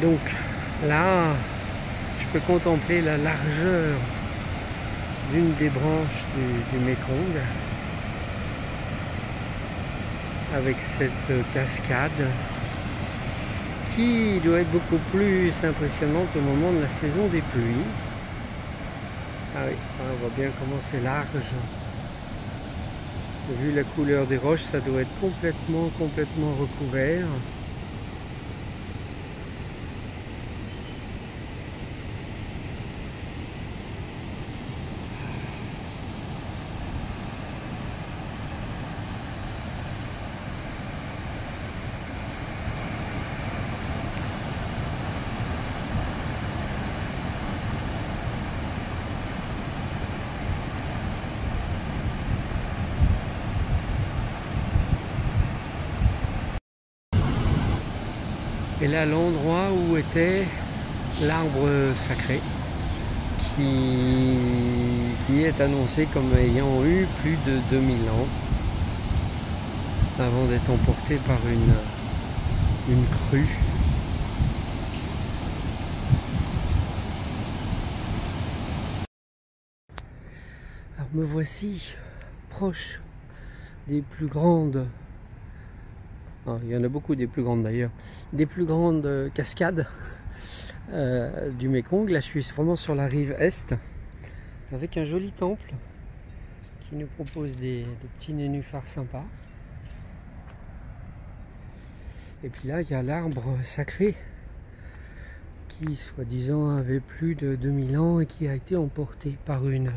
Donc là, je peux contempler la largeur d'une des branches du Mékong avec cette cascade qui doit être beaucoup plus impressionnante au moment de la saison des pluies. Ah oui, on voit bien comment c'est large. Vu la couleur des roches, ça doit être complètement recouvert. Et là, l'endroit où était l'arbre sacré, qui est annoncé comme ayant eu plus de 2000 ans avant d'être emporté par une crue. Alors me voici proche des plus grandes. Il y en a beaucoup des plus grandes d'ailleurs, des plus grandes cascades du Mékong. Là je suis vraiment sur la rive est avec un joli temple qui nous propose des petits nénuphars sympas. Et puis là il y a l'arbre sacré qui soi-disant avait plus de 2000 ans et qui a été emporté par une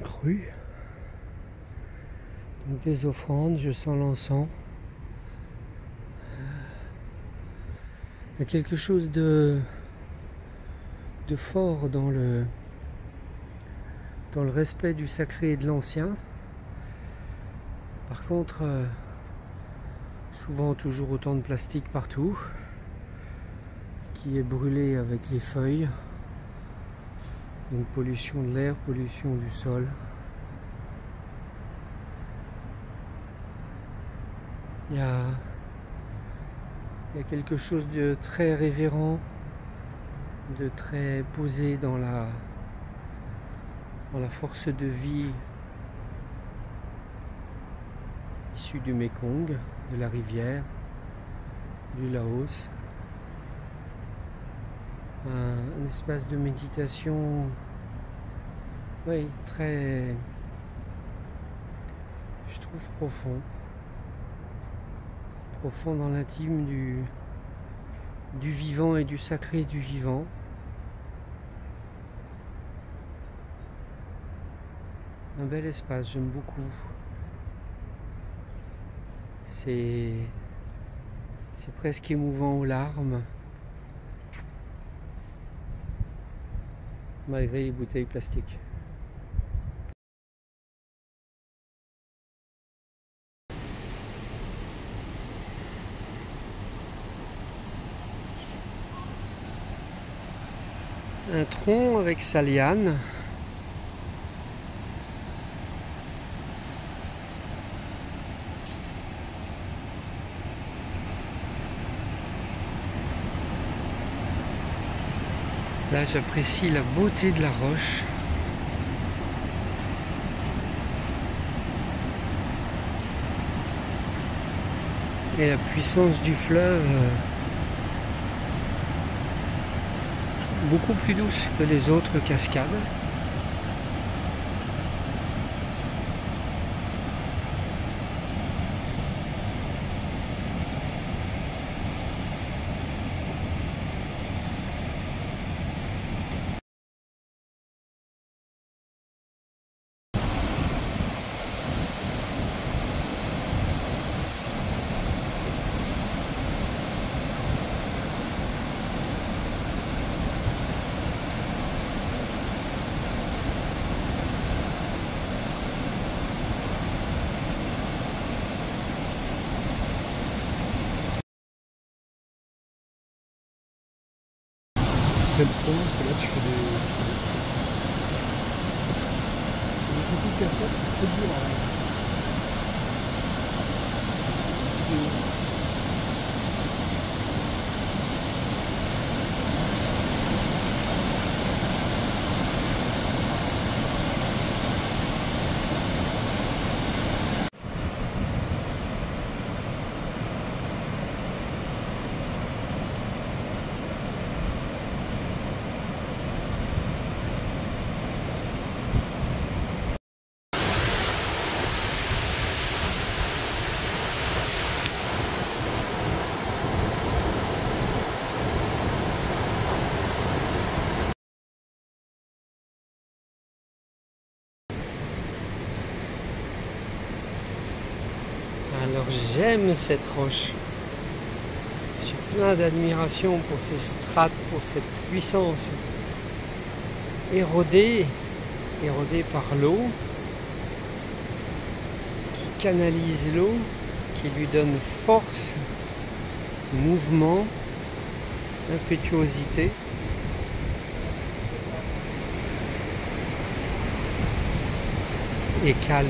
crue. Donc des offrandes, je sens l'encens. Il y a quelque chose de fort dans le respect du sacré et de l'ancien. Par contre, souvent toujours autant de plastique partout, qui est brûlé avec les feuilles. Donc pollution de l'air, pollution du sol. Il y a quelque chose de très révérend, de très posé dans la force de vie issue du Mékong, de la rivière, du Laos. Un espace de méditation, oui, très, je trouve profond dans l'intime du vivant et du sacré du vivant. Un bel espace, j'aime beaucoup. C'est presque émouvant aux larmes, malgré les bouteilles plastiques. Un tronc avec sa liane. Là, j'apprécie la beauté de la roche. Et la puissance du fleuve, beaucoup plus douce que les autres cascades. Le problème, c'est que là tu fais des photos de cascade, c'est très dur. Alors j'aime cette roche. Je suis plein d'admiration pour ces strates, pour cette puissance érodée par l'eau, qui canalise l'eau, qui lui donne force, mouvement, impétuosité. Et calme.